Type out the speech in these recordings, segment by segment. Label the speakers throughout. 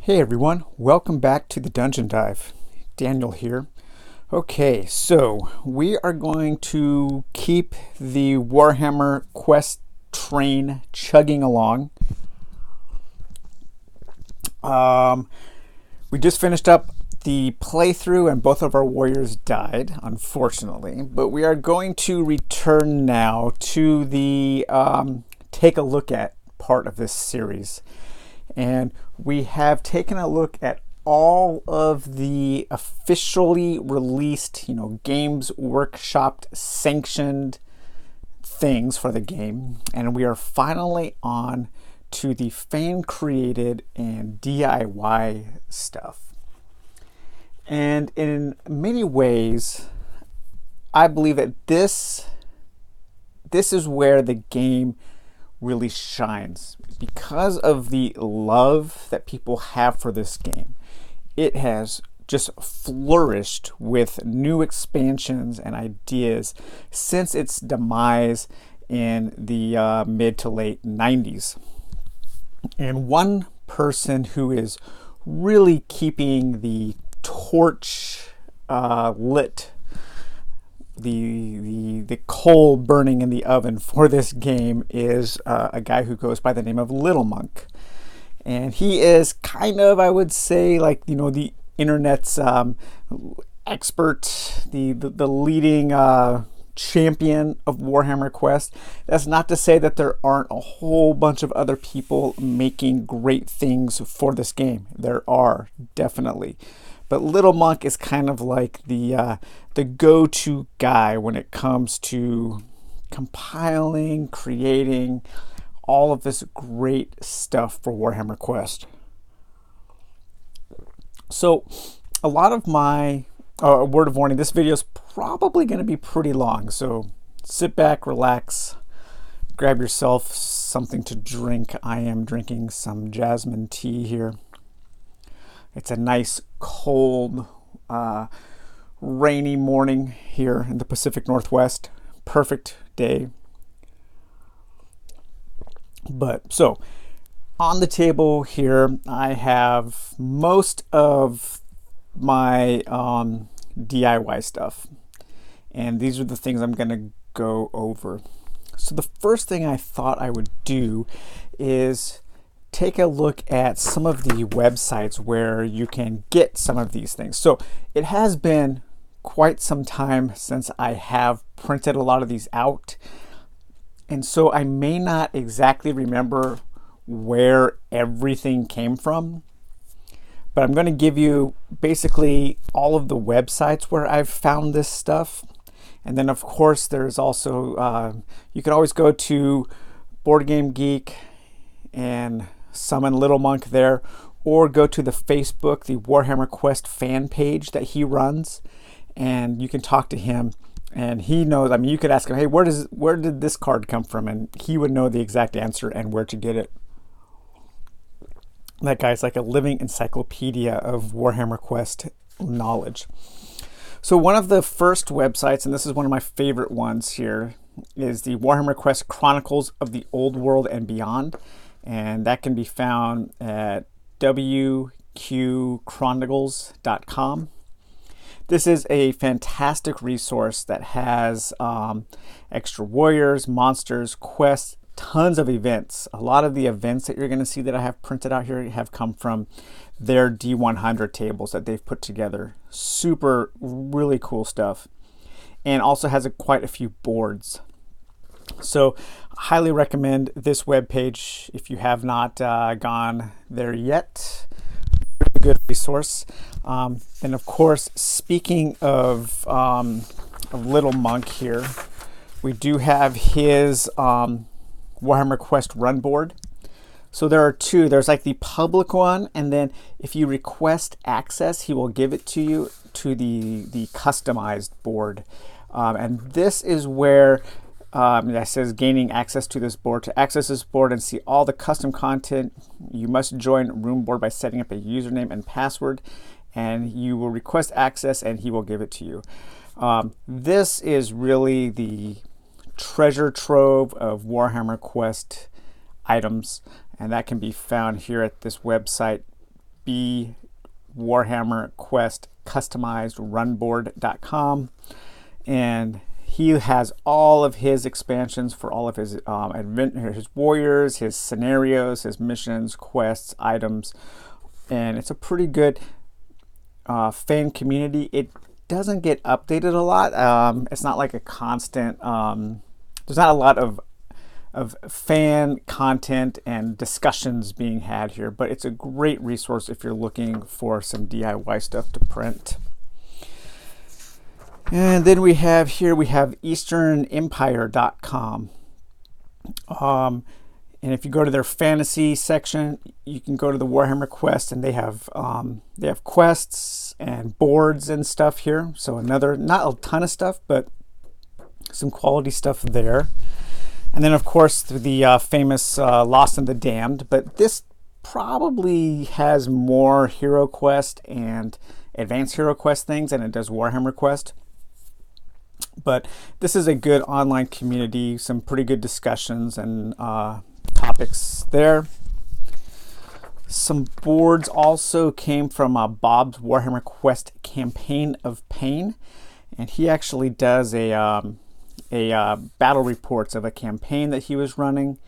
Speaker 1: Hey everyone, welcome back to the Dungeon Dive. Daniel here. Okay, so we are going to keep the Warhammer quest train chugging along. We just finished up the playthrough and both of our warriors died, unfortunately. But we are going to return now to the take a look at part of this series. And we have taken a look at all of the officially released, Games Workshop sanctioned things for the game. And we are finally on to the fan created and DIY stuff. And in many ways, I believe that this is where the game really shines. Because of the love that people have for this game, it has just flourished with new expansions and ideas since its demise in the mid to late 90s. And one person who is really keeping the torch lit, the coal burning in the oven for this game is a guy who goes by the name of Little Monk. And he is kind of, I would say, like, the internet's expert, the leading champion of Warhammer Quest. That's not to say that there aren't a whole bunch of other people making great things for this game. There are, definitely. But Little Monk is kind of like the go-to guy when it comes to compiling, creating all of this great stuff for Warhammer Quest. So a lot of my word of warning, this video is probably going to be pretty long. So sit back, relax, grab yourself something to drink. I am drinking some jasmine tea here. It's a nice, cold, rainy morning here in the Pacific Northwest. Perfect day. But so, on the table here, I have most of my DIY stuff. And these are the things I'm going to go over. So the first thing I thought I would do is take a look at some of the websites where you can get some of these things. So it has been quite some time since I have printed a lot of these out. And so I may not exactly remember where everything came from. But I'm going to give you basically all of the websites where I've found this stuff. And then of course there's also, you can always go to Board Game Geek and summon Little Monk there, or go to the Facebook, the Warhammer Quest fan page that he runs, and you can talk to him, and he knows. I mean, you could ask him, hey, where did this card come from? And he would know the exact answer and where to get it. That guy's like a living encyclopedia of Warhammer Quest knowledge. So one of the first websites, and this is one of my favorite ones here, is the Warhammer Quest Chronicles of the Old World and Beyond. And that can be found at wqchronicles.com. This is a fantastic resource that has extra warriors, monsters, quests, tons of events. A lot of the events that you're going to see that I have printed out here have come from their D100 tables that they've put together. Super, really cool stuff. And also has quite a few boards. So highly recommend this webpage if you have not gone there yet. Really good resource. And of course, speaking of Little Monk here, we do have his Warhammer Quest run board. So there are two. There's like the public one, and then if you request access, he will give it to you to the customized board. And this is where that says gaining access to this board. To access this board and see all the custom content, you must join Room Board by setting up a username and password, and you will request access and he will give it to you. This is really the treasure trove of Warhammer Quest items, and that can be found here at this website. B Warhammer Quest customized runboard.com, and he has all of his expansions for all of his his warriors, his scenarios, his missions, quests, items, and it's a pretty good fan community. It doesn't get updated a lot. It's not like a constant. There's not a lot of fan content and discussions being had here, but it's a great resource if you're looking for some DIY stuff to print. And then we have easternempire.com. And if you go to their fantasy section, you can go to the Warhammer Quest, and they have quests and boards and stuff here. So another, not a ton of stuff, but some quality stuff there. And then, of course, the famous Lost and the Damned. But this probably has more Hero Quest and Advanced Hero Quest things than it does Warhammer Quest. But this is a good online community, some pretty good discussions and topics there. Some boards also came from Bob's Warhammer Quest Campaign of Pain. And he actually does a battle reports of a campaign that he was running,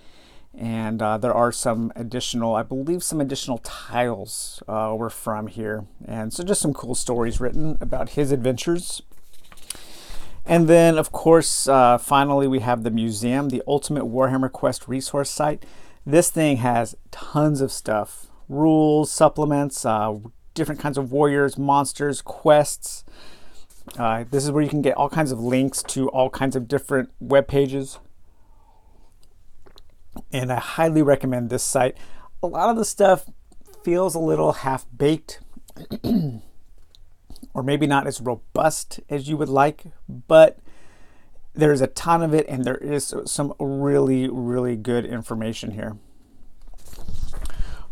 Speaker 1: and there are some additional, I believe some additional tiles were from here, and so just some cool stories written about his adventures. And then, of course, finally we have the museum, the Ultimate Warhammer Quest resource site. This thing has tons of stuff, rules, supplements, different kinds of warriors, monsters, quests. This is where you can get all kinds of links to all kinds of different web pages. And I highly recommend this site. A lot of the stuff feels a little half-baked or maybe not as robust as you would like, but there's a ton of it, and there is some really, really good information here.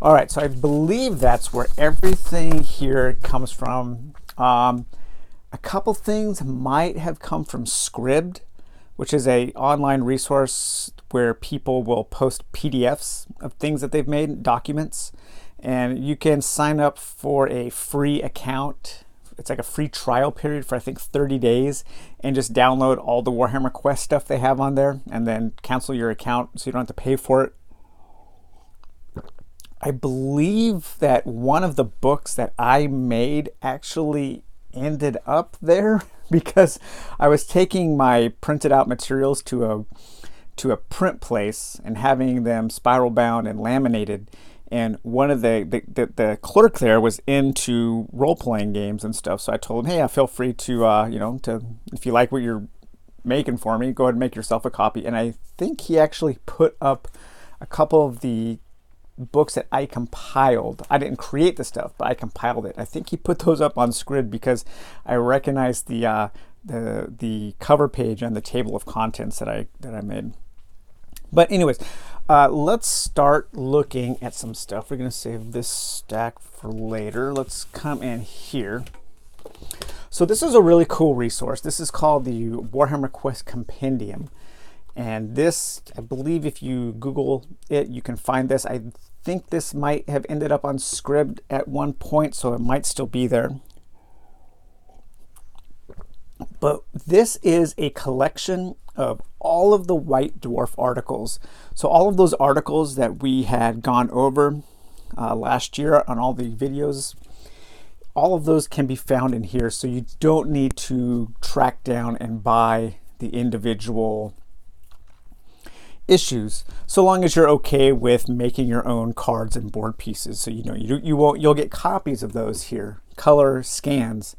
Speaker 1: All right, so I believe that's where everything here comes from. A couple things might have come from Scribd, which is an online resource where people will post PDFs of things that they've made, documents, and you can sign up for a free account. It's like a free trial period for I think 30 days, and just download all the Warhammer Quest stuff they have on there, and then cancel your account so you don't have to pay for it. I believe that one of the books that I made actually ended up there because I was taking my printed out materials to a print place and having them spiral bound and laminated, and one of the clerk there was into role-playing games and stuff, so I told him, hey, feel free to if you like what you're making for me, go ahead and make yourself a copy. And I think he actually put up a couple of the books that I compiled. I didn't create the stuff, but I compiled it. I think he put those up on Scribd because I recognized the cover page and the table of contents that I made. But anyways, let's start looking at some stuff. We're going to save this stack for later. Let's come in here. So this is a really cool resource. This is called the Warhammer Quest Compendium. And this, I believe if you Google it, you can find this. I think this might have ended up on Scribd at one point, so it might still be there. But this is a collection of all of the White Dwarf articles. So all of those articles that we had gone over last year on all the videos, all of those can be found in here. So you don't need to track down and buy the individual issues, so long as you're okay with making your own cards and board pieces. So you'll get copies of those here, color scans,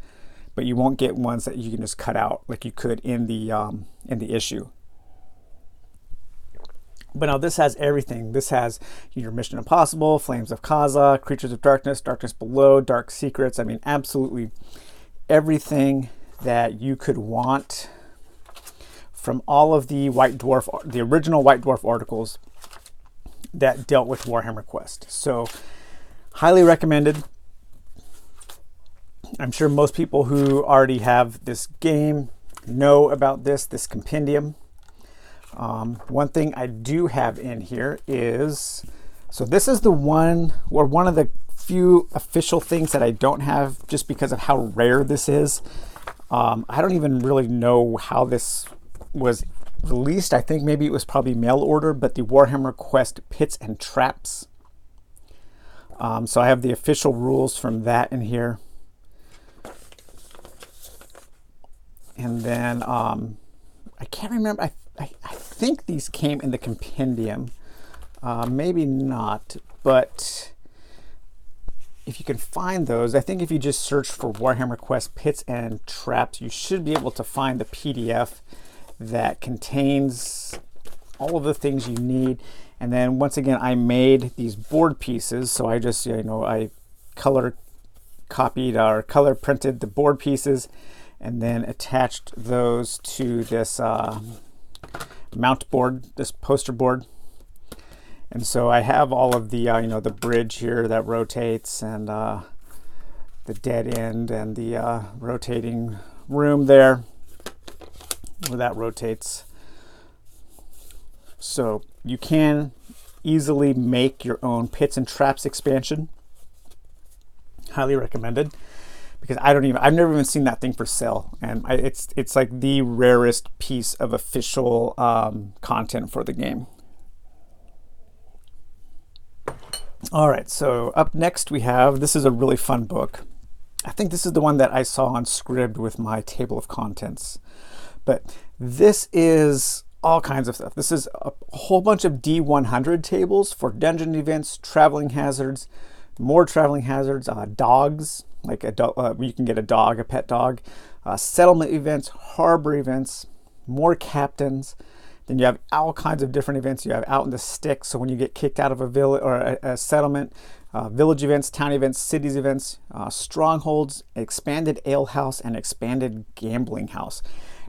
Speaker 1: but you won't get ones that you can just cut out like you could in the issue. But now this has everything. This has your Mission Impossible, Flames of Kaza, Creatures of Darkness, Darkness Below, Dark Secrets. I mean, absolutely everything that you could want from all of the the original White Dwarf articles that dealt with Warhammer Quest. So highly recommended. I'm sure most people who already have this game know about this compendium. One thing I do have in here is, so this is the one, or one of the few official things that I don't have just because of how rare this is. I don't even really know how this was released. I think maybe it was probably mail order, but the Warhammer Quest Pits and Traps. So I have the official rules from that in here. And then I can't remember. I think these came in the compendium. Maybe not, but if you can find those, I think if you just search for Warhammer Quest Pits and Traps, you should be able to find the PDF that contains all of the things you need. And then once again, I made these board pieces. So I just, I color copied or color printed the board pieces and then attached those to this mount board, this poster board. And so I have all of the, the bridge here that rotates, and the dead end, and the rotating room there where that rotates. So you can easily make your own Pits and Traps expansion. Highly recommended, because I've never even seen that thing for sale, and it's like the rarest piece of official content for the game. All right, so up next we have, this is a really fun book. I think this is the one that I saw on Scribd with my table of contents. But this is all kinds of stuff. This is a whole bunch of D100 tables for dungeon events, traveling hazards, more traveling hazards, dogs, like you can get a dog, a pet dog, settlement events, harbor events, more captains. Then you have all kinds of different events. You have out in the sticks, so when you get kicked out of a village or a settlement, village events, town events, cities events, strongholds, expanded alehouse, and expanded gambling house.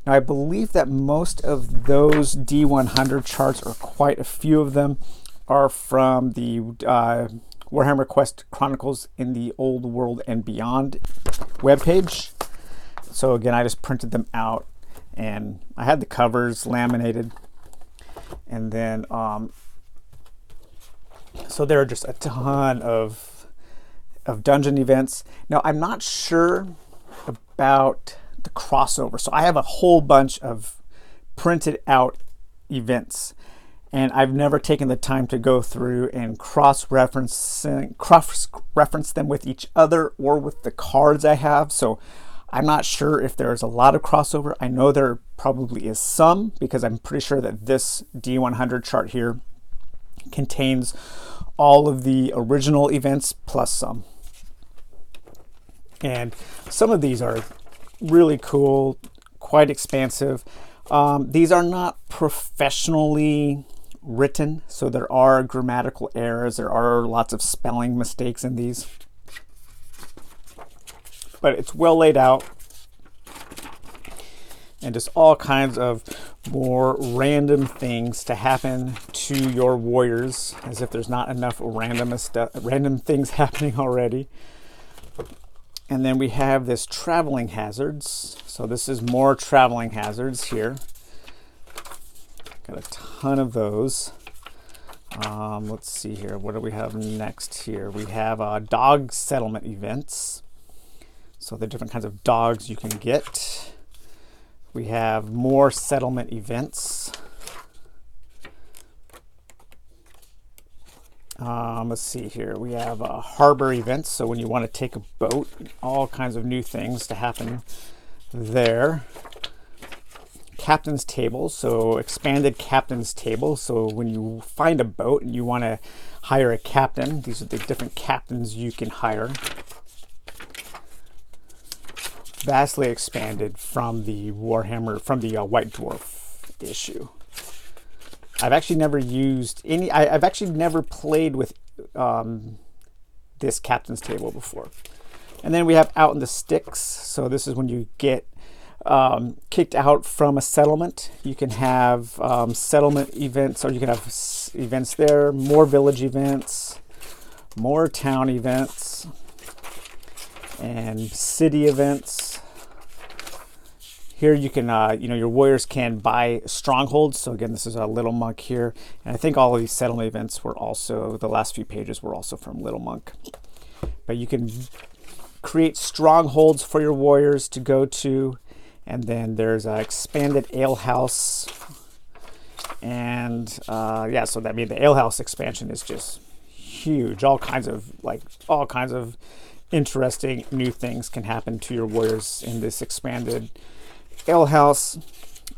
Speaker 1: Now I believe that most of those D100 charts, or quite a few of them, are from the Warhammer Quest Chronicles in the Old World and Beyond webpage. So again, I just printed them out, and I had the covers laminated. And then, so there are just a ton of dungeon events. Now, I'm not sure about the crossover. So I have a whole bunch of printed out events, and I've never taken the time to go through and cross-reference them with each other or with the cards I have. So I'm not sure if there's a lot of crossover. I know there probably is some, because I'm pretty sure that this D100 chart here contains all of the original events plus some. And some of these are really cool, quite expansive. These are not professionally written, so there are grammatical errors. There are lots of spelling mistakes in these. But it's well laid out, and just all kinds of more random things to happen to your warriors, as if there's not enough random things happening already. And then we have this traveling hazards. So this is more traveling hazards here. Got a ton of those. Let's see here. What do we have next here? We have dog settlement events. So the different kinds of dogs you can get. We have more settlement events. Let's see here. We have harbor events. So when you want to take a boat, all kinds of new things to happen there. Captain's table. So expanded captain's table. So when you find a boat and you want to hire a captain, these are the different captains you can hire. Vastly expanded from the Warhammer, from the White Dwarf issue. I've actually never used any, I've actually never played with this captain's table before. And then we have out in the sticks. So this is when you get kicked out from a settlement. You can have settlement events, or you can have events there, more village events, more town events, and city events. Here you can, your warriors can buy strongholds. So again, this is a Little Monk here. And I think all of these settlement events were also, the last few pages were also from Little Monk. but you can create strongholds for your warriors to go to. And then there's an expanded alehouse. And yeah, so that means the alehouse expansion is just huge. All kinds of interesting new things can happen to your warriors in this expanded alehouse.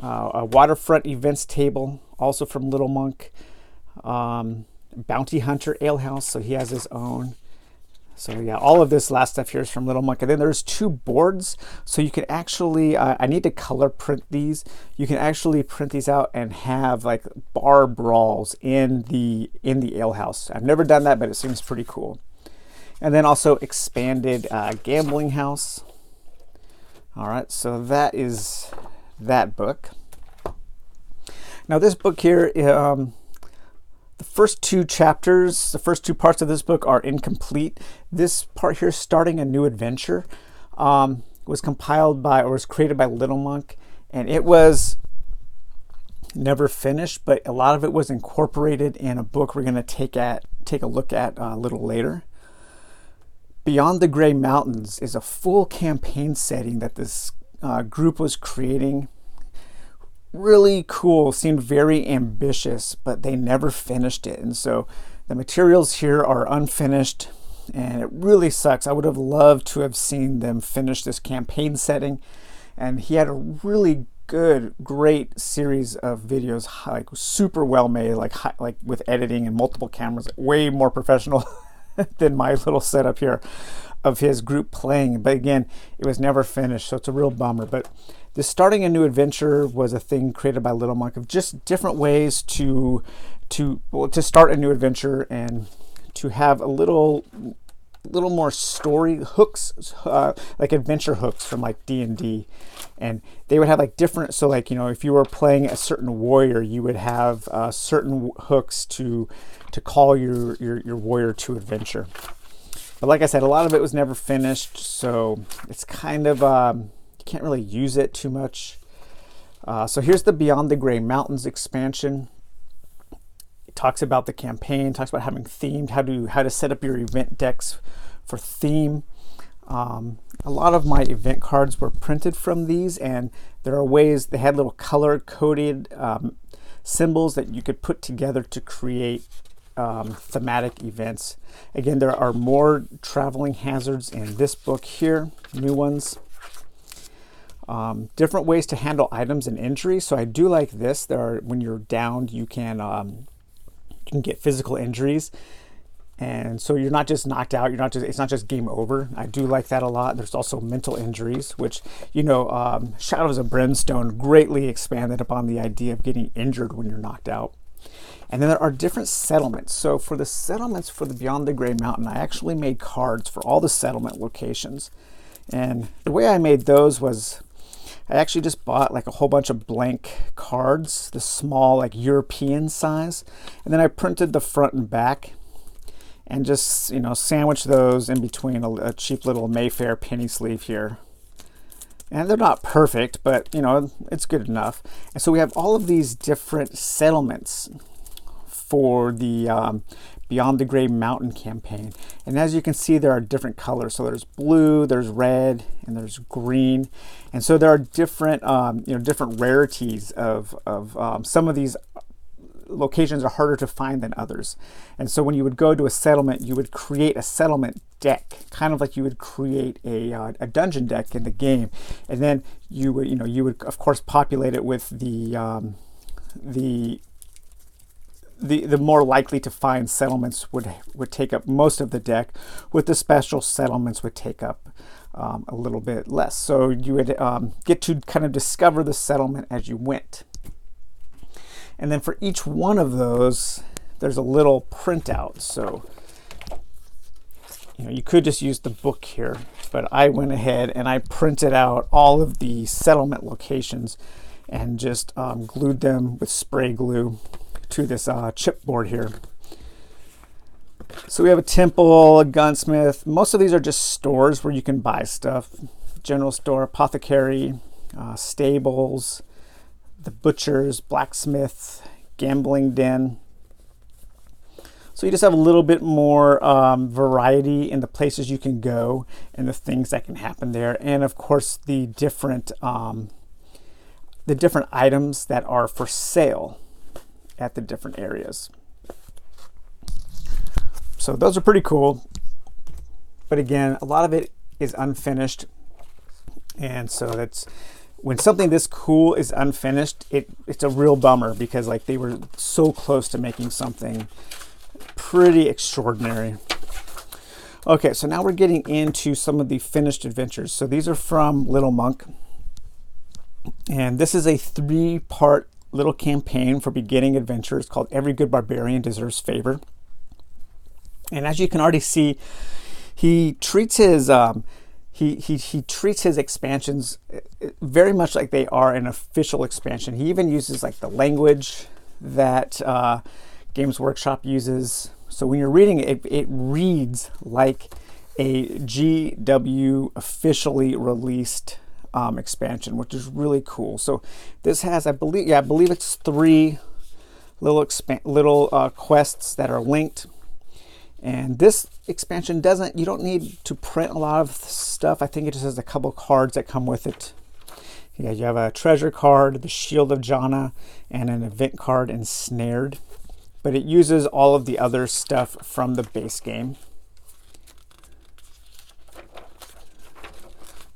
Speaker 1: A waterfront events table, also from Little Monk. Bounty Hunter alehouse, so he has his own. So yeah, all of this last stuff here is from Little Monk. And then there's 2 boards, so you can actually, I need to color print these. You can actually print these out and have like bar brawls in the alehouse. I've never done that, but it seems pretty cool. And then also expanded gambling house. All right, so that is that book. Now this book here, the first 2 chapters, the first 2 parts of this book are incomplete. This part here, Starting a New Adventure, was compiled by, or was created by Little Monk, and it was never finished, but a lot of it was incorporated in a book we're going to take a look at a little later. Beyond the Gray Mountains is a full campaign setting that this group was creating. Really cool, seemed very ambitious, but they never finished it. And so the materials here are unfinished, and it really sucks. I would have loved to have seen them finish this campaign setting. And he had a really great series of videos, like super well made, like with editing and multiple cameras, way more professional than my little setup here of his group playing. But again, it was never finished, so it's a real bummer. But this Starting a New Adventure was a thing created by Little Monk of just different ways to start a new adventure and to have a little more story hooks, like adventure hooks from like D&D. And they would have like different, so like, you know, if you were playing a certain warrior, you would have certain hooks to call your warrior to adventure. But like I said, a lot of it was never finished, so it's kind of you can't really use it too much. So here's the Beyond the Gray Mountains expansion. It talks about the campaign, talks about having themed, how to set up your event decks for theme. A lot of my event cards were printed from these, and there are ways, they had little color-coded symbols that you could put together to create thematic events. Again, there are more traveling hazards in this book here, new ones. Different ways to handle items and injuries. So I do like this. There are, when you're downed, you can get physical injuries, and so you're not just knocked out. It's not just game over. I do like that a lot. There's also mental injuries, which, you know, Shadows of Brimstone greatly expanded upon the idea of getting injured when you're knocked out. And then there are different settlements. So for the settlements for the Beyond the Gray Mountain, I actually made cards for all the settlement locations. And the way I made those was I actually just bought like a whole bunch of blank cards, the small like European size. And then I printed the front and back and just, you know, sandwiched those in between a cheap little Mayfair penny sleeve here. And they're not perfect, but, you know, it's good enough. And so we have all of these different settlements for the Beyond the Gray Mountain campaign. And as you can see, there are different colors. So there's blue, there's red, and there's green. And so there are different, you know, different rarities of some of these locations are harder to find than others. And so when you would go to a settlement, you would create a settlement deck, kind of like you would create a dungeon deck in the game. And then you would, you know, you would of course populate it with the more likely to find settlements would take up most of the deck, with the special settlements would take up a little bit less. So you would get to kind of discover the settlement as you went. And then for each one of those, there's a little printout. So, you know, you could just use the book here, but I went ahead and I printed out all of the settlement locations and just glued them with spray glue to this chipboard here. So we have a temple, a gunsmith. Most of these are just stores where you can buy stuff. General store, apothecary, stables, the butchers, blacksmith, gambling den. So you just have a little bit more variety in the places you can go and the things that can happen there, and of course the different items that are for sale at the different areas. So those are pretty cool, but again, a lot of it is unfinished, and so that's when something this cool is unfinished, it's a real bummer, because like they were so close to making something pretty extraordinary. Okay, so now we're getting into some of the finished adventures. So these are from Little Monk, and this is a 3-part little campaign for beginning adventurers called Every Good Barbarian Deserves Favor. And as you can already see, he treats his he treats his expansions very much like they are an official expansion. He even uses like the language that Games Workshop uses. So when you're reading it, it reads like a GW officially released expansion, which is really cool. So this has, I believe it's 3 little quests that are linked. And this expansion you don't need to print a lot of stuff. I think it just has a couple cards that come with it. Yeah, you have a treasure card, the Shield of Jana, and an event card, Ensnared. But it uses all of the other stuff from the base game.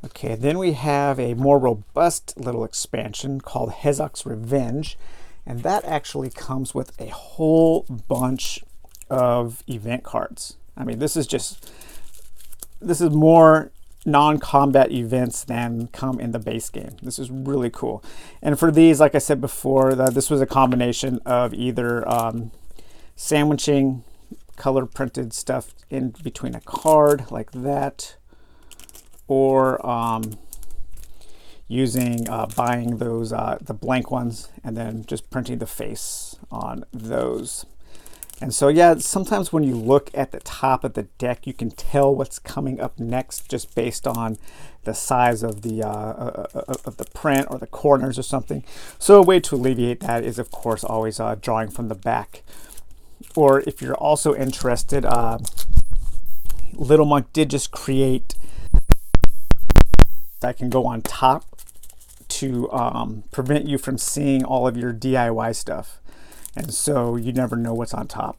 Speaker 1: Okay, then we have a more robust little expansion called Hezok's Revenge. And that actually comes with a whole bunch of event cards. I mean, this is more non-combat events than come in the base game. This is really cool. And for these, like I said before, this was a combination of either sandwiching color printed stuff in between a card like that, or buying those the blank ones and then just printing the face on those. And so yeah, sometimes when you look at the top of the deck, you can tell what's coming up next just based on the size of the print or the corners or something. So a way to alleviate that is, of course, always drawing from the back. Or if you're also interested, Little Monk did just create that can go on top to prevent you from seeing all of your DIY stuff. And so you never know what's on top.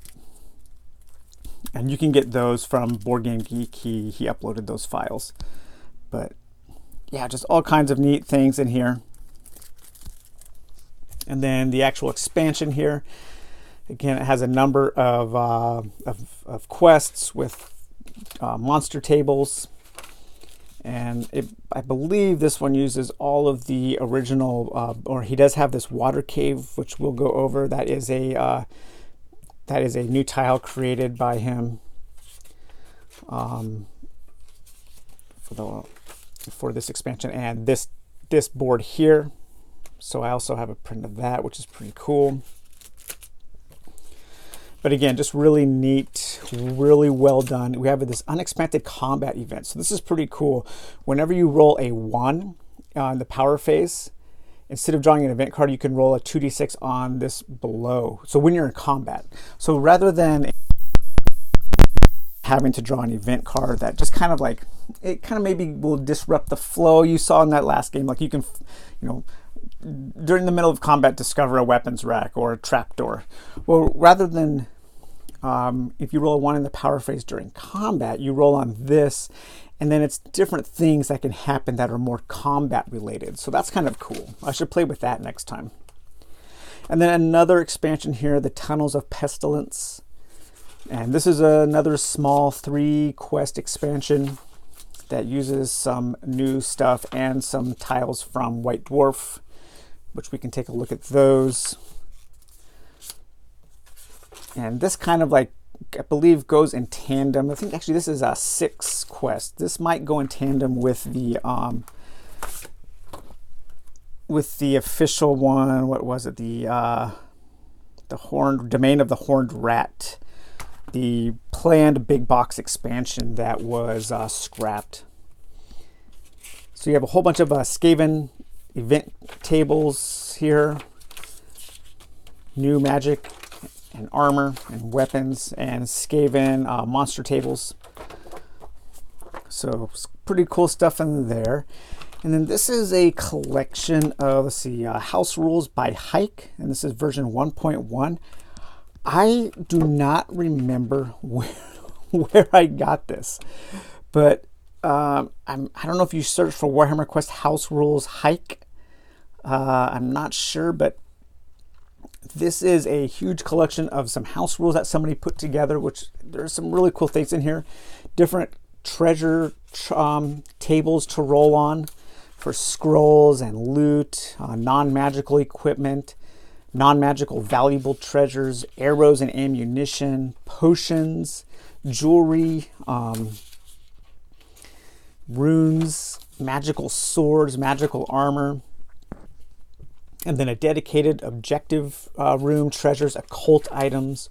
Speaker 1: And you can get those from Board Game Geek. He uploaded those files. But yeah, just all kinds of neat things in here. And then the actual expansion here. Again, it has a number of quests with monster tables. And I believe this one uses all of the original, or he does have this water cave, which we'll go over. That is a new tile created by him for this expansion, and this board here. So I also have a print of that, which is pretty cool. But again, just really neat, really well done. We have this unexpected combat event. So this is pretty cool. Whenever you roll a 1 on the power phase, instead of drawing an event card, you can roll a 2d6 on this below. So when you're in combat. So rather than having to draw an event card that just kind of like, it kind of maybe will disrupt the flow you saw in that last game. Like you can, during the middle of combat, discover a weapons rack or a trapdoor. Well, rather than if you roll a 1 in the power phase during combat, you roll on this, and then it's different things that can happen that are more combat related. So that's kind of cool. I should play with that next time. And then another expansion here, the Tunnels of Pestilence. And this is another small 3-quest expansion that uses some new stuff and some tiles from White Dwarf, which we can take a look at those. And this kind of like, I believe, goes in tandem. I think actually this is a 6 quest. This might go in tandem with the official one. What was it? The Domain of the Horned Rat, the planned big box expansion that was scrapped. So you have a whole bunch of Skaven event tables here, new magic, and armor and weapons and Skaven monster tables. So pretty cool stuff in there. And then this is a collection of, let's see, house rules by Hike, and this is version 1.1. I do not remember where I got this, but I don't know if you search for Warhammer Quest house rules Hike. I'm not sure, but this is a huge collection of some house rules that somebody put together, which there's some really cool things in here. Different treasure tables to roll on for scrolls and loot, non-magical equipment, non-magical valuable treasures, arrows and ammunition, potions, jewelry, runes, magical swords, magical armor, and then a dedicated objective room, treasures, occult items,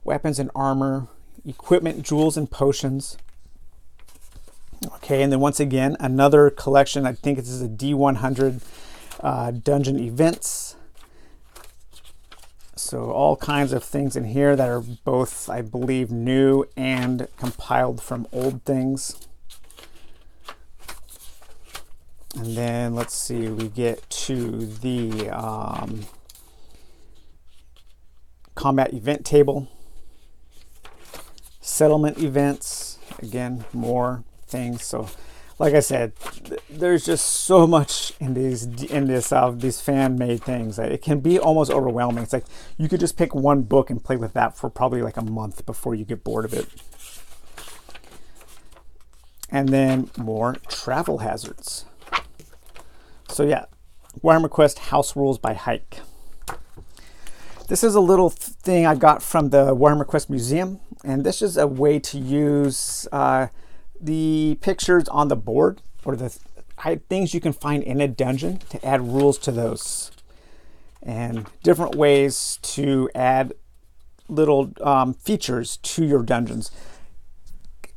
Speaker 1: weapons and armor, equipment, jewels, and potions. Okay, and then once again, another collection. I think this is a D100 dungeon events. So all kinds of things in here that are both, I believe, new and compiled from old things. And then let's see, we get to the combat event table, settlement events, again, more things. So like I said, there's just so much in these fan-made things that it can be almost overwhelming. It's like you could just pick one book and play with that for probably like a month before you get bored of it. And then more travel hazards. So yeah, Warhammer Quest house rules by Hike. This is a little thing I got from the Warhammer Quest Museum, and this is a way to use the pictures on the board or the things you can find in a dungeon to add rules to those, and different ways to add little features to your dungeons.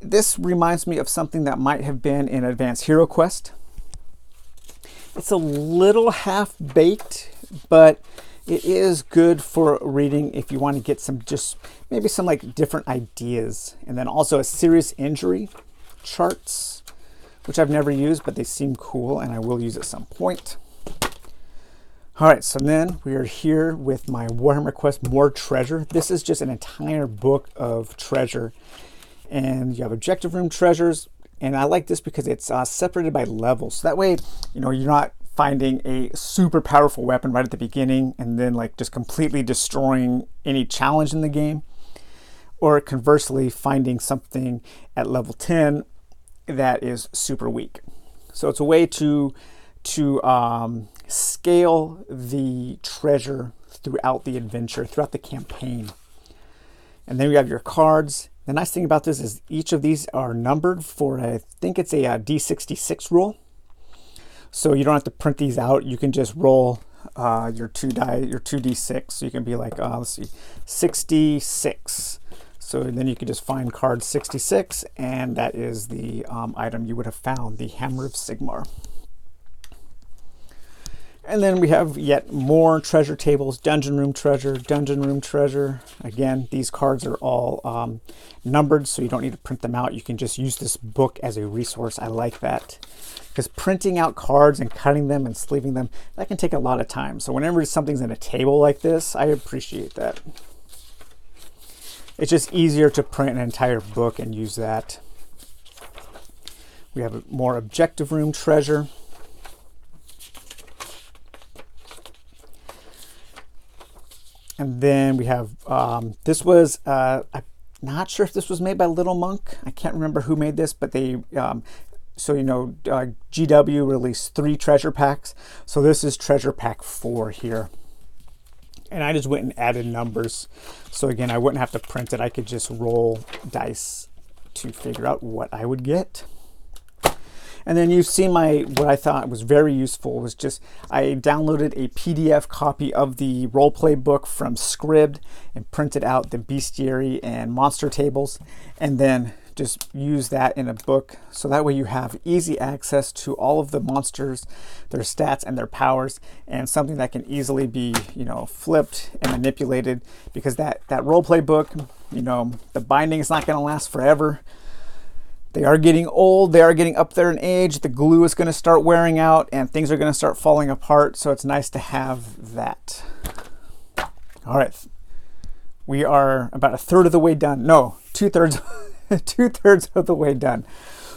Speaker 1: This reminds me of something that might have been in Advanced Hero Quest. It's a little half-baked, but it is good for reading if you want to get some, just maybe some like different ideas. And then also a serious injury charts, which I've never used, but they seem cool and I will use at some point. All right, so then we are here with my Warhammer Quest More Treasure. This is just an entire book of treasure, and you have objective room treasures. And I like this because it's separated by levels. So that way, you know, you're not finding a super powerful weapon right at the beginning and then like just completely destroying any challenge in the game. Or conversely, finding something at level 10 that is super weak. So it's a way to scale the treasure throughout the adventure, throughout the campaign. And then we have your cards. The nice thing about this is each of these are numbered for, I think it's a D66 roll. So you don't have to print these out. You can just roll your 2D6. So you can be like, let's see, 66. So then you can just find card 66, and that is the item you would have found, the Hammer of Sigmar. And then we have yet more treasure tables, dungeon room treasure. Again, these cards are all numbered, so you don't need to print them out. You can just use this book as a resource. I like that, because printing out cards and cutting them and sleeving them, that can take a lot of time. So whenever something's in a table like this, I appreciate that. It's just easier to print an entire book and use that. We have more objective room treasure. And then we have, this was, I'm not sure if this was made by Little Monk. I can't remember who made this, but they, so you know, GW released 3 treasure packs. So this is treasure pack 4 here. And I just went and added numbers. So again, I wouldn't have to print it. I could just roll dice to figure out what I would get. And then you've seen what I thought was very useful was just, I downloaded a PDF copy of the roleplay book from Scribd and printed out the bestiary and monster tables, and then just use that in a book. So that way you have easy access to all of the monsters, their stats and their powers, and something that can easily be, you know, flipped and manipulated, because that role play book, you know, the binding is not going to last forever. They are getting old, they are getting up there in age, the glue is going to start wearing out and things are going to start falling apart, so it's nice to have that. All right, we are about a third of the way done. No, two-thirds of the way done.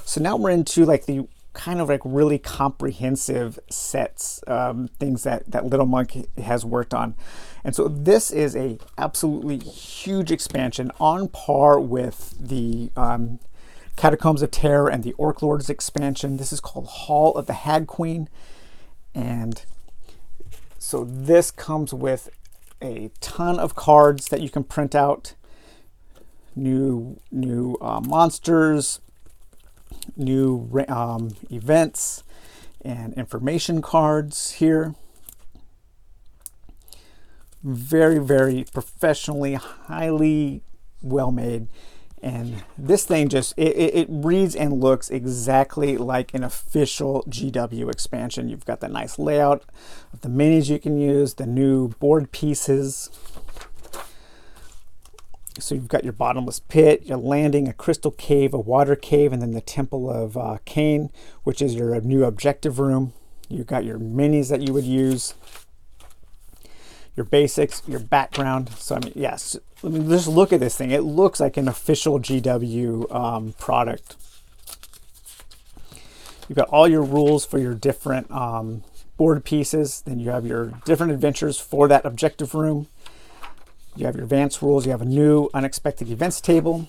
Speaker 1: So now we're into like the kind of like really comprehensive sets, things that Little Monk has worked on. And so this is a absolutely huge expansion on par with the Catacombs of Terror and the Orc Lords expansion. This is called Hall of the Hag Queen. And so this comes with a ton of cards that you can print out, new monsters, new events, and information cards here. Very, very professionally, highly well made. And this thing just, it reads and looks exactly like an official GW expansion. You've got the nice layout of the minis you can use, the new board pieces. So you've got your bottomless pit, your landing, a crystal cave, a water cave, and then the Temple of Cain, which is your new objective room. You've got your minis that you would use, your basics, your background. So I mean, yes, I mean, just look at this thing. It looks like an official GW product. You've got all your rules for your different board pieces. Then you have your different adventures for that objective room. You have your advanced rules. You have a new unexpected events table,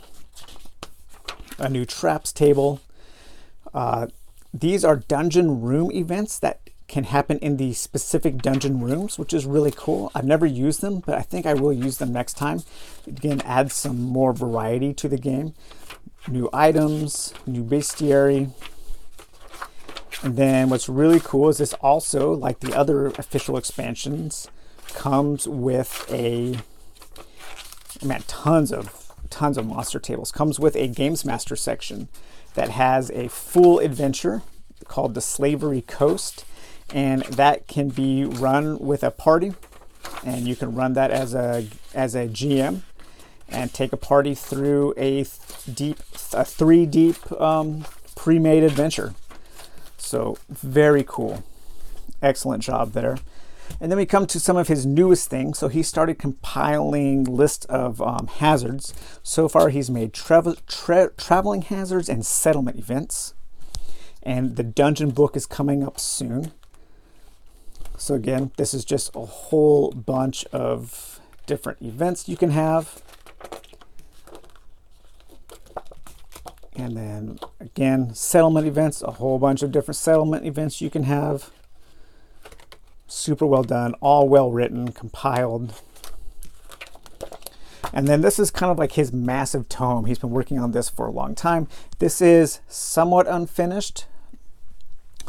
Speaker 1: a new traps table. These are dungeon room events that can happen in the specific dungeon rooms, which is really cool. I've never used them, but I think I will use them next time. Again, add some more variety to the game. New items, new bestiary. And then what's really cool is this also, like the other official expansions, comes with a, man, tons of monster tables. Comes with a Games Master section that has a full adventure called the Slavery Coast. And that can be run with a party, and you can run that as a GM and take a party through a three deep pre-made adventure. So very cool. Excellent job there. And then we come to some of his newest things. So he started compiling list of hazards. So far he's made traveling hazards and settlement events. And the dungeon book is coming up soon. So again, this is just a whole bunch of different events you can have. And then again, settlement events, a whole bunch of different settlement events you can have. Super well done, all well written, compiled. And then this is kind of like his massive tome. He's been working on this for a long time. This is somewhat unfinished,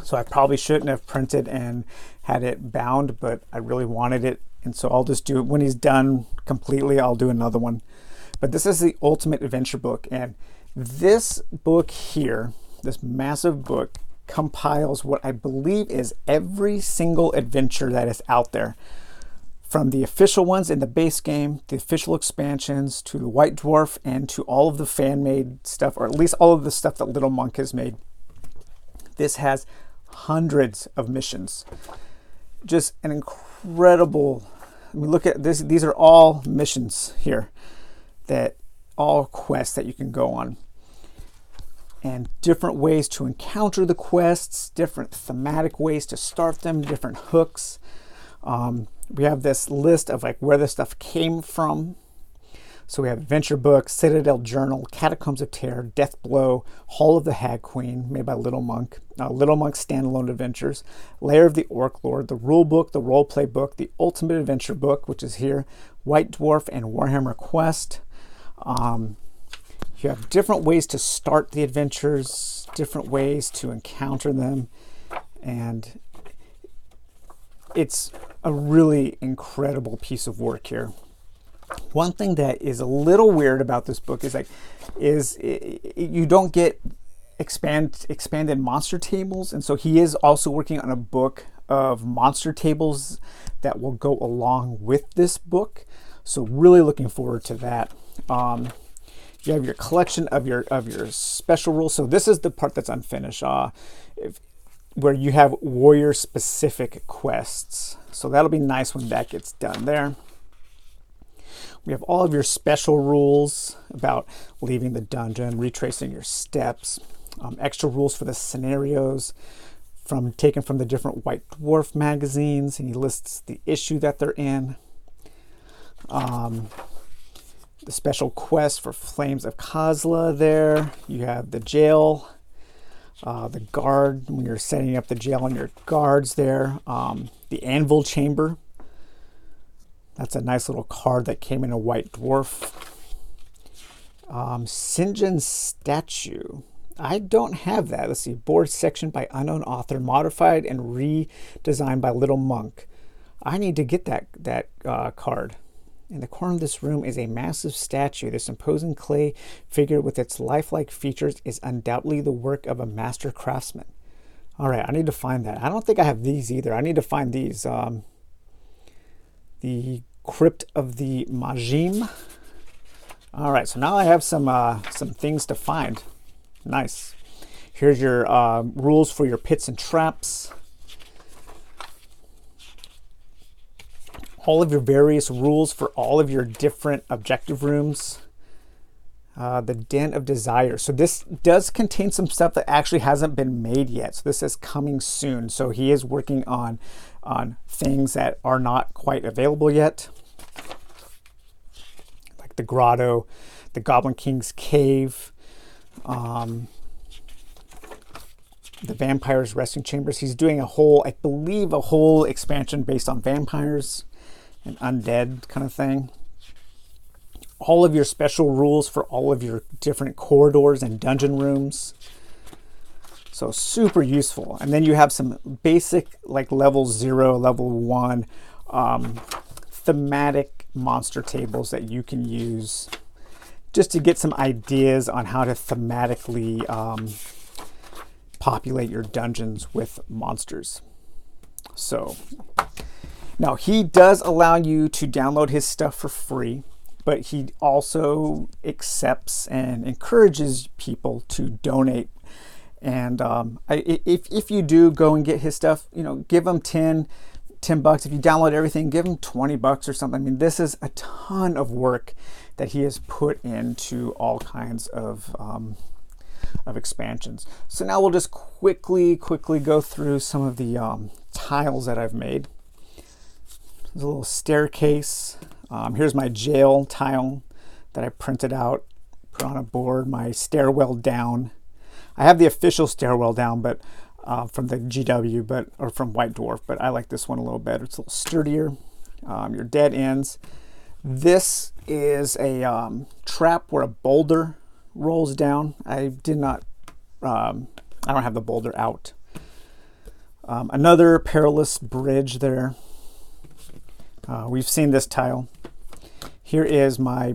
Speaker 1: so I probably shouldn't have printed and had it bound, but I really wanted it. And so I'll just do it when he's done completely. I'll do another one. But this is the Ultimate Adventure Book. And this book here, this massive book, compiles what I believe is every single adventure that is out there. From the official ones in the base game, the official expansions, to the White Dwarf, and to all of the fan-made stuff, or at least all of the stuff that Little Monk has made. This has hundreds of missions. Just an incredible, I mean, look at this. These are all missions here, that all quests that you can go on, and different ways to encounter the quests, different thematic ways to start them, different hooks. We have this list of like where this stuff came from. So we have Adventure Book, Citadel Journal, Catacombs of Terror, Death Blow, Hall of the Hag Queen, made by Little Monk, Little Monk Standalone Adventures, Lair of the Orc Lord, the Rule Book, the Role Play Book, the Ultimate Adventure Book, which is here, White Dwarf, and Warhammer Quest. You have different ways to start the adventures, different ways to encounter them, and it's a really incredible piece of work here. One thing that is a little weird about this book is you don't get expanded monster tables, and so he is also working on a book of monster tables that will go along with this book. So really looking forward to that. You have your collection of your special rules. So this is the part that's unfinished, where you have warrior specific quests. So that'll be nice when that gets done there. We have all of your special rules about leaving the dungeon, retracing your steps, extra rules for the scenarios taken from the different White Dwarf magazines, and he lists the issue that they're in. The special quest for Flames of Kozla there. You have the jail, the guard, when you're setting up the jail and your guards there. The Anvil Chamber. That's a nice little card that came in a White Dwarf. Sinjin's Statue. I don't have that. Let's see. Board section by unknown author, modified and redesigned by Little Monk. I need to get that card. In the corner of this room is a massive statue. This imposing clay figure with its lifelike features is undoubtedly the work of a master craftsman. All right, I need to find that. I don't think I have these either. I need to find these. The Crypt of the Majim. All right, so now I have some things to find. Nice. Here's your rules for your pits and traps. All of your various rules for all of your different objective rooms. The Den of Desire. So this does contain some stuff that actually hasn't been made yet. So this is coming soon. So he is working on things that are not quite available yet. Like the Grotto, the Goblin King's Cave, the Vampire's Resting Chambers. He's doing I believe a whole expansion based on vampires and undead kind of thing. All of your special rules for all of your different corridors and dungeon rooms. So super useful. And then you have some basic, like level 0, level 1 thematic monster tables that you can use just to get some ideas on how to thematically populate your dungeons with monsters. So now he does allow you to download his stuff for free, but he also accepts and encourages people to donate. And if you do go and get his stuff, give him $10. If you download everything, give him $20 or something. I mean, this is a ton of work that he has put into all kinds of expansions. So now we'll just quickly go through some of the tiles that I've made. There's a little staircase. Here's my jail tile that I printed out, put on a board. My stairwell down. I have the official stairwell down, but from the GW, or from White Dwarf, but I like this one a little better. It's a little sturdier. Your dead ends. This is a trap where a boulder rolls down. I don't have the boulder out. Another perilous bridge there. We've seen this tile. Here is my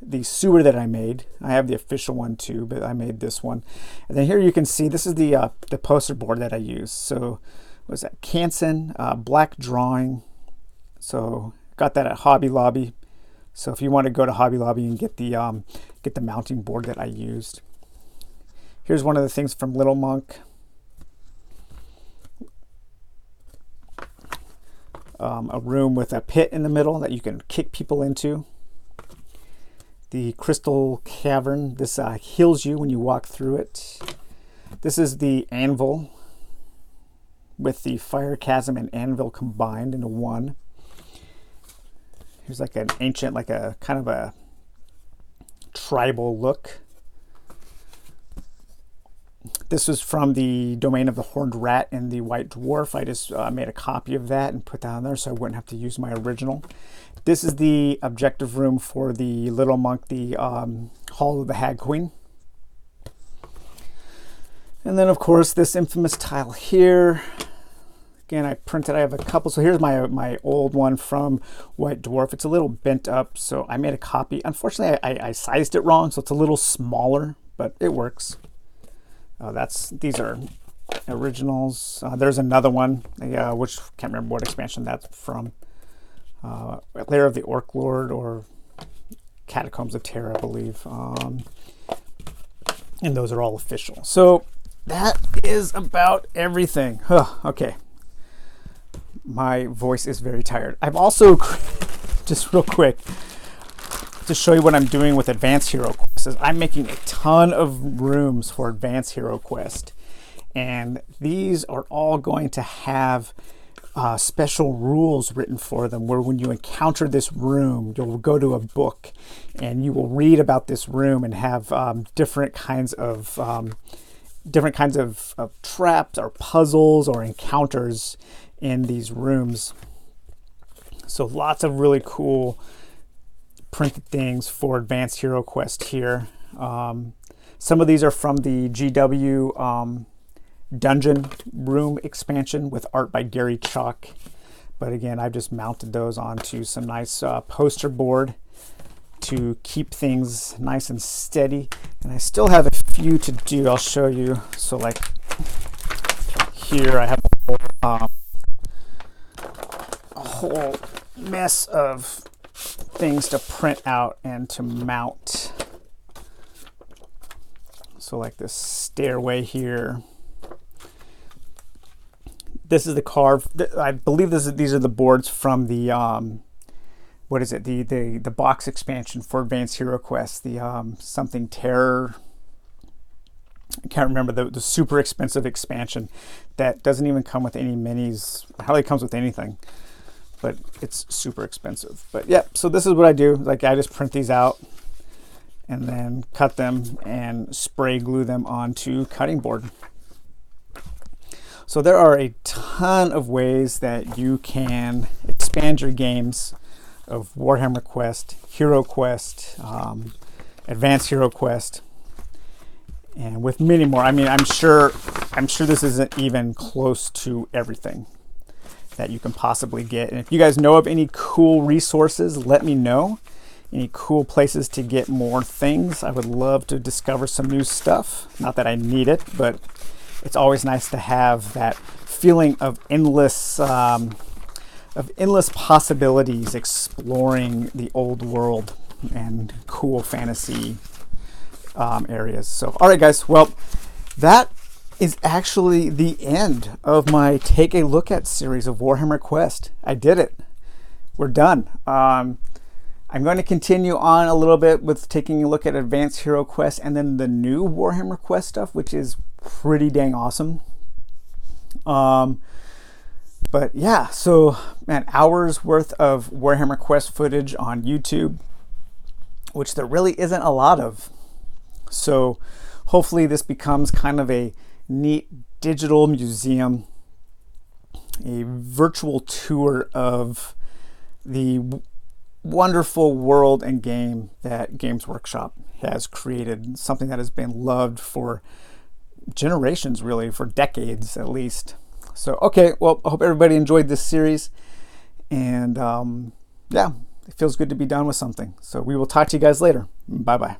Speaker 1: the sewer that I made. I have the official one too, but I made this one. And then here you can see this is the poster board that I use. So what was that? Canson black drawing. So got that at Hobby Lobby. So if you want to go to Hobby Lobby and get the mounting board that I used. Here's one of the things from Little Monk. A room with a pit in the middle that you can kick people into. The Crystal Cavern. This heals you when you walk through it. This is the anvil with the fire chasm and anvil combined into one. Here's like an ancient, like a kind of a tribal look. This was from the Domain of the Horned Rat and the White Dwarf. I just made a copy of that and put that on there so I wouldn't have to use my original. This is the objective room for the Little Monk, the Hall of the Hag Queen. And then, of course, this infamous tile here. Again, I have a couple. So here's my old one from White Dwarf. It's a little bent up, so I made a copy. Unfortunately, I sized it wrong, so it's a little smaller, but it works. These are originals. There's another one, which can't remember what expansion that's from. Lair of the Orc Lord or Catacombs of Terror, I believe. And those are all official. So that is about everything. Okay. My voice is very tired. I've also, just real quick, to show you what I'm doing with Advanced Hero Quest, is I'm making a ton of rooms for Advanced Hero Quest. And these are all going to have special rules written for them, where when you encounter this room, you'll go to a book and you will read about this room and have different kinds of traps or puzzles or encounters in these rooms. So lots of really cool printed things for Advanced Hero Quest here. Some of these are from the GW Dungeon Room expansion with art by Gary Chalk. But again, I've just mounted those onto some nice poster board to keep things nice and steady. And I still have a few to do. I'll show you. So like here I have a whole mess of things to print out and to mount. So like this stairway here. This is the carve. I believe these are the boards from the what is it? The box expansion for Advanced Hero Quest. The something Terror. I can't remember the super expensive expansion that doesn't even come with any minis. Hardly comes with anything, but it's super expensive. But yeah, so this is what I do. Like I just print these out and then cut them and spray glue them onto cutting board. So there are a ton of ways that you can expand your games of Warhammer Quest, Hero Quest, Advanced Hero Quest, and with many more. I mean, I'm sure this isn't even close to everything that you can possibly get. And if you guys know of any cool resources, let me know. Any cool places to get more things. I would love to discover some new stuff. Not that I need it, but it's always nice to have that feeling of endless possibilities exploring the old world and cool fantasy areas. So, all right, guys. Well, that is actually the end of my Take a Look At series of Warhammer Quest. I did it. We're done. I'm going to continue on a little bit with taking a look at Advanced Hero Quest and then the new Warhammer Quest stuff, which is pretty dang awesome. But yeah, so man, hours worth of Warhammer Quest footage on YouTube, which there really isn't a lot of. So hopefully this becomes kind of a neat digital museum, a virtual tour of the wonderful world and game that Games Workshop has created, something that has been loved for generations, really, for decades at least. So, okay, well, I hope everybody enjoyed this series, and yeah, it feels good to be done with something. So we will talk to you guys later. Bye-bye.